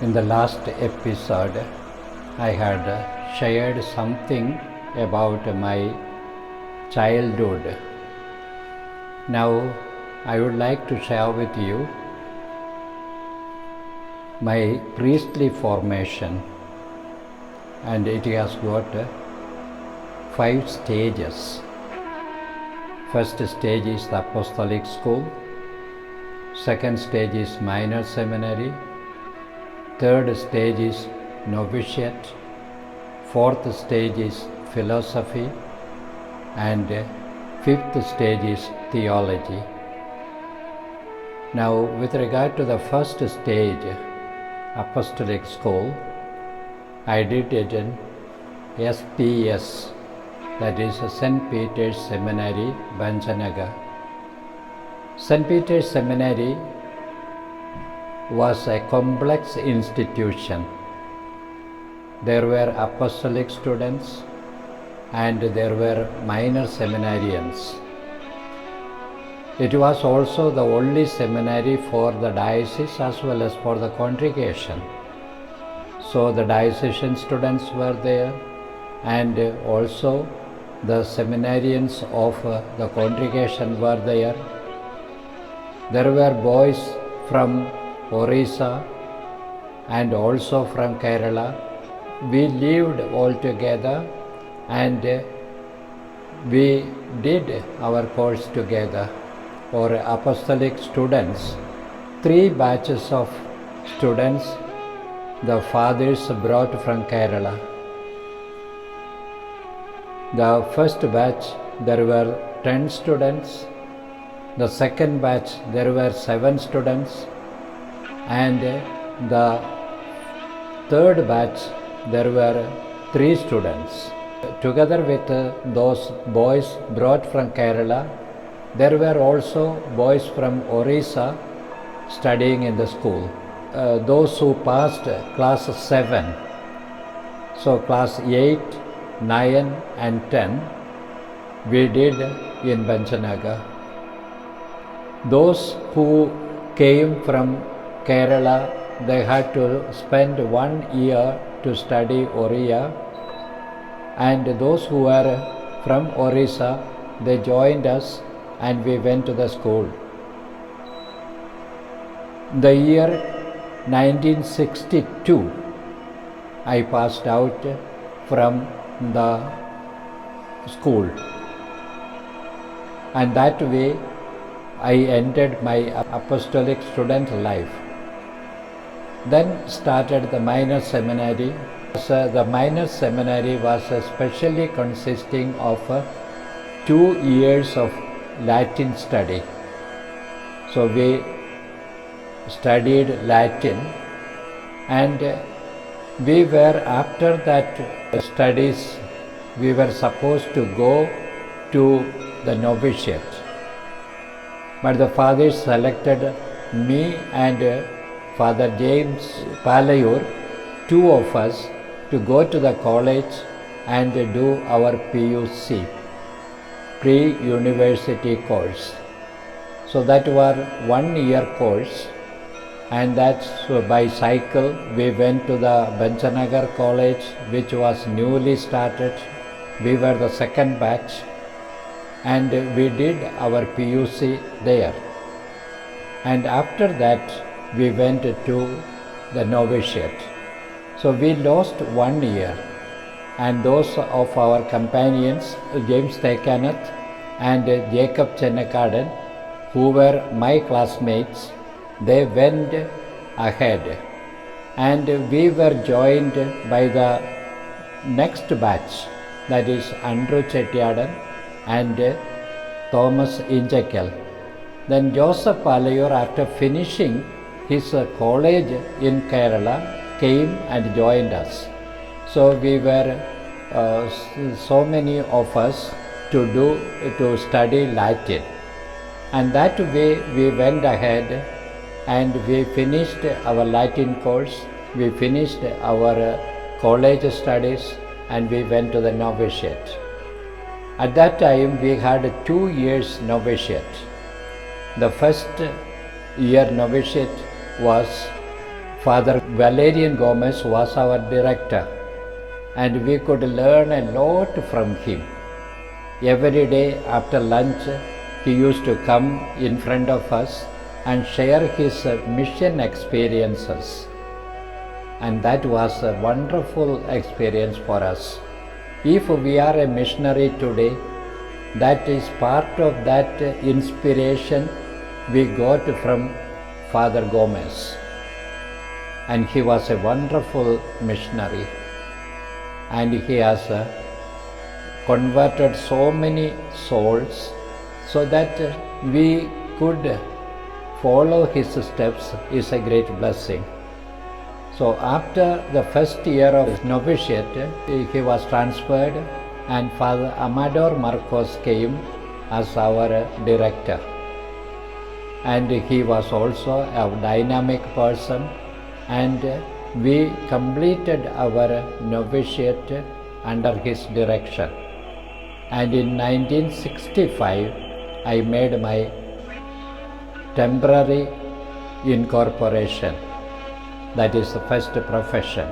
In the last episode, I had shared something about my childhood. Now, I would like to share with you my priestly formation, and it has got 5 stages. First stage is the apostolic school, second stage is minor seminary, third stage is novitiate, fourth stage is philosophy, and fifth stage is theology. Now, with regard to the first stage, apostolic school, I did it in SPS, that is St. Peter's Seminary, Banjanagar. St. Peter's Seminary was a complex institution. There were apostolic students and there were minor seminarians. It was also the only seminary for the diocese as well as for the congregation. So the diocesan students were there, and also the seminarians of the congregation were there. There were boys from Orissa and also from Kerala. We lived all together and we did our course together. For apostolic students, 3 batches of students the fathers brought from Kerala. The first batch there were 10 students, the second batch there were 7 students, and the third batch there were 3 students. Together with those boys brought from Kerala, there were also boys from Orissa studying in the school. Those who passed class 7, so class 8, 9 and 10, we did in Banjanagar. Those who came from Kerala, they had to spend 1 year to study Oriya, and those who were from Orissa, they joined us and we went to the school. The year 1962, I passed out from the school, and that way I ended my apostolic student life. Then started the minor seminary. So the minor seminary was especially consisting of 2 years of Latin study. So we studied Latin, and we were, after that studies, we were supposed to go to the novitiate. But the fathers selected me and Father James Palayur, 2 of us, to go to the college and do our PUC, pre-university course. So that was 1 year course, and that's by cycle we went to the Banjanagar college, which was newly started. We were the second batch, and we did our PUC there. And after that we went to the novitiate. So we lost 1 year, and those of our companions, James Thekanath and Jacob Chennakadan, who were my classmates, they went ahead, and we were joined by the next batch, that is Andrew Chettiadan and Thomas Injekal. Then Joseph Palayur, after finishing his college in Kerala, came and joined us. So we were so many of us to study Latin, and that way we went ahead and we finished our Latin course, we finished our college studies, and we went to the novitiate. At that time we had 2 years novitiate. The first year novitiate was Father Valerian Gomez was our director, and we could learn a lot from him. Every day after lunch, he used to come in front of us and share his mission experiences. And that was a wonderful experience for us. If we are a missionary today, that is part of that inspiration we got from Father Gomez. And he was a wonderful missionary. And he has converted so many souls so that we could follow his steps is a great blessing. So after the first year of novitiate, he was transferred and Father Amador Marcos came as our director. And he was also a dynamic person, and we completed our novitiate under his direction. And in 1965, I made my temporary incorporation. That is the first profession.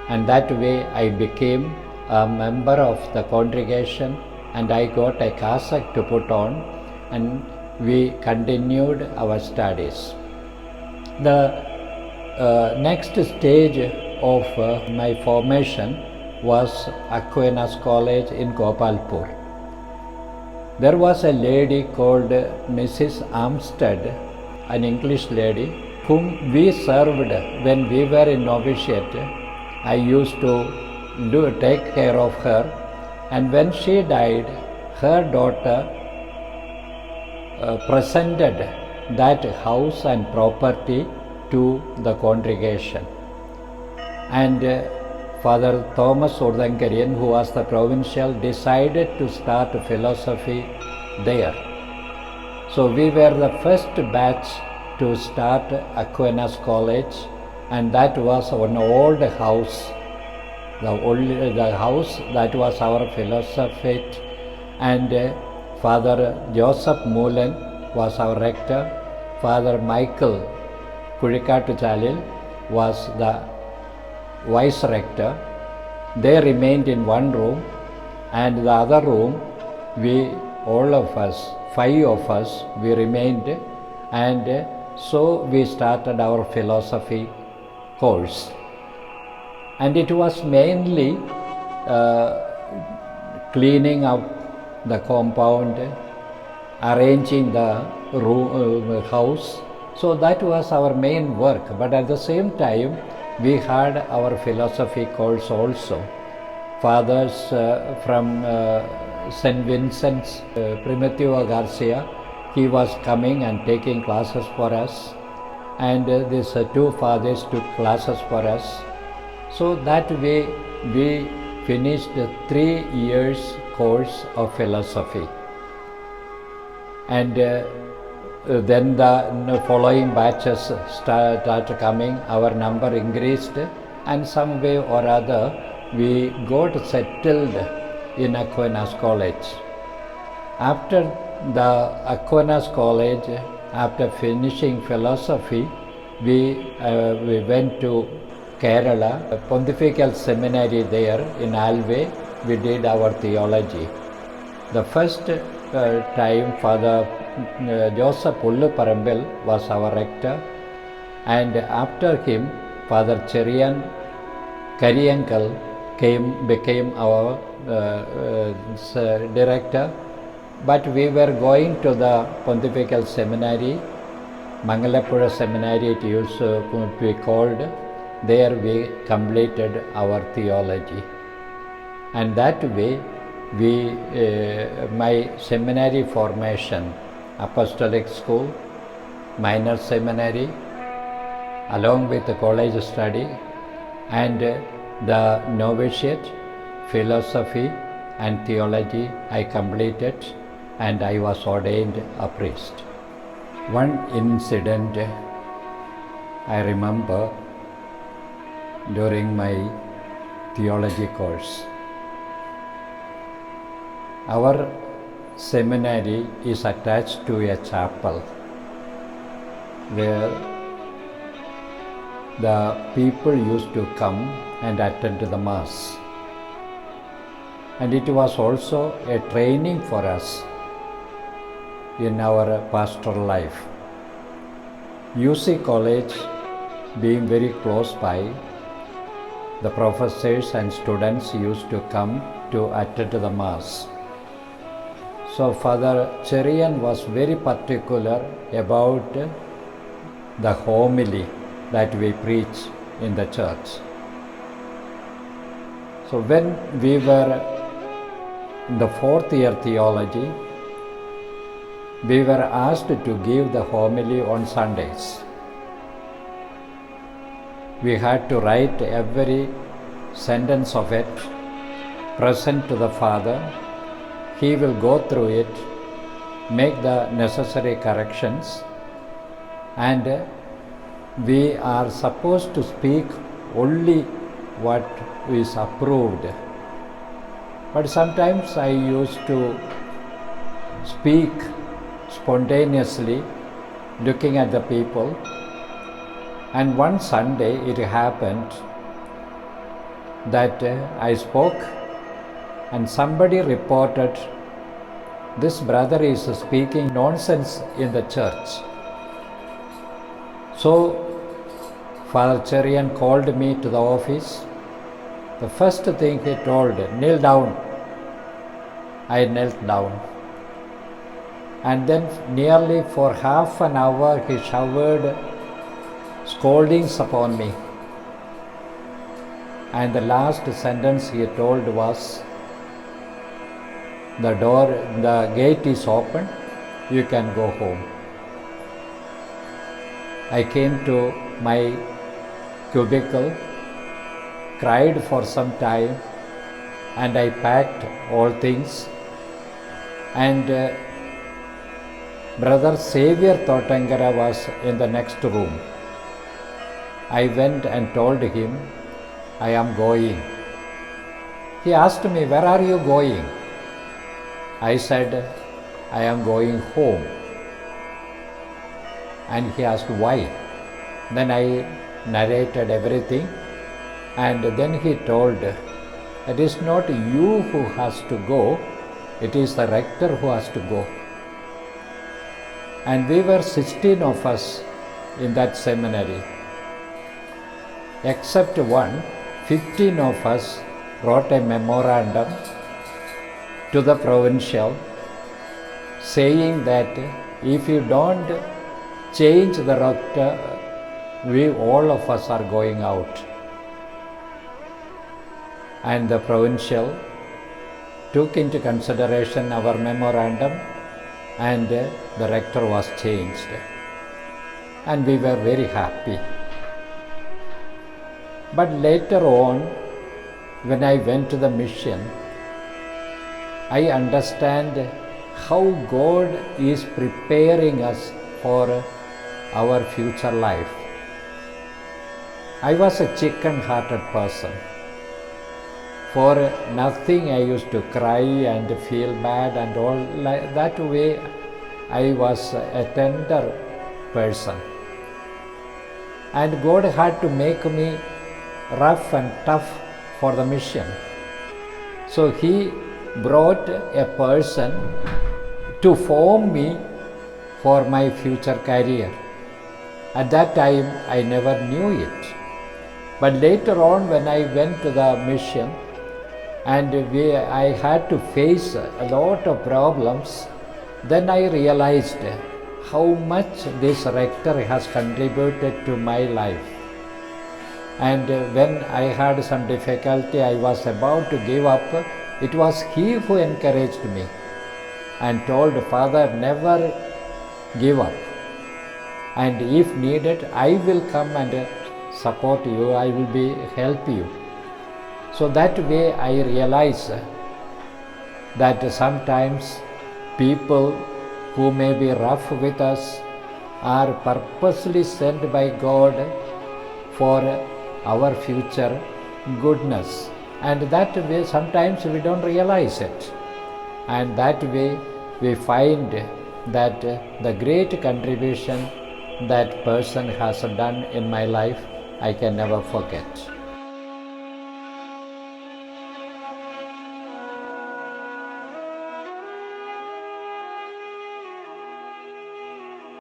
And that way I became a member of the congregation, and I got a cassock to put on, and we continued our studies. The next stage of my formation was Aquinas College in Gopalpur. There was a lady called Mrs. Armstead, an English lady, whom we served when we were in novitiate. I used to take care of her, and when she died, her daughter presented that house and property to the congregation. And Father Thomas Thottamkara, who was the provincial, decided to start philosophy there. So we were the first batch to start Aquinas College, and that was an old house, the house that was our philosophy. And Father Joseph Moolen was our rector. Father Michael Kurikattu Chalil was the vice rector. They remained in one room, and the other room, all of us, 5 of us, we remained, and so we started our philosophy course. And it was mainly cleaning up the compound, arranging the house. So that was our main work. But at the same time, we had our philosophy course also. Fathers from St. Vincent's, Primitivo Garcia, he was coming and taking classes for us, and these 2 fathers took classes for us. So that way we finished the 3 years course of philosophy. And then the following batches started coming, our number increased, and some way or other we got settled in Aquinas College. After the Aquinas College, after finishing philosophy, we went to Kerala, a Pontifical Seminary there in Alway. We did our theology. The first time Father Joseph Ulluparambil was our rector, and after him Father Cherian Kariyankal became our director. But we were going to the Pontifical Seminary, Mangalapura Seminary it used to be called. There we completed our theology. And that way my seminary formation, apostolic school, minor seminary, along with the college study, and the novitiate, philosophy and theology I completed, and I was ordained a priest. One incident I remember during my theology course. Our seminary is attached to a chapel where the people used to come and attend the Mass. And it was also a training for us in our pastoral life. UC College being very close by, the professors and students used to come to attend the Mass. So Father Cherian was very particular about the homily that we preach in the church. So when we were in the 4th year theology, we were asked to give the homily on Sundays. We had to write every sentence of it, present to the Father. He will go through it, make the necessary corrections, and we are supposed to speak only what is approved. But sometimes I used to speak spontaneously, looking at the people. And one Sunday it happened that I spoke, and somebody reported, this brother is speaking nonsense in the church. So Father Cherian called me to the office. The first thing he told, kneel down. I knelt down. And then nearly for half an hour he showered scoldings upon me. And the last sentence he told was, the gate is open, you can go home. I came to my cubicle, cried for some time, and I packed all things. And Brother Xavier Thottamkara was in the next room. I went and told him, I am going. He asked me, where are you going? I said, I am going home. And he asked, why? Then I narrated everything, and then he told, it is not you who has to go, it is the rector who has to go. And we were 16 of us in that seminary. Except one, 15 of us wrote a memorandum to the provincial saying that if you don't change the rector, we all of us are going out. And the provincial took into consideration our memorandum, and the rector was changed. And we were very happy. But later on, when I went to the mission, I understand how God is preparing us for our future life. I was a chicken-hearted person. For nothing I used to cry and feel bad and all like that way. I was a tender person. And God had to make me rough and tough for the mission. So He brought a person to form me for my future career. At that time I never knew it. But later on, when I went to the mission and I had to face a lot of problems, then I realized how much this rector has contributed to my life. And when I had some difficulty, I was about to give up, it was he who encouraged me and told, Father, never give up. And if needed, I will come and support you, I will help you. So that way I realize that sometimes people who may be rough with us are purposely sent by God for our future goodness. And that way sometimes we don't realize it. And that way we find that the great contribution that person has done in my life I can never forget.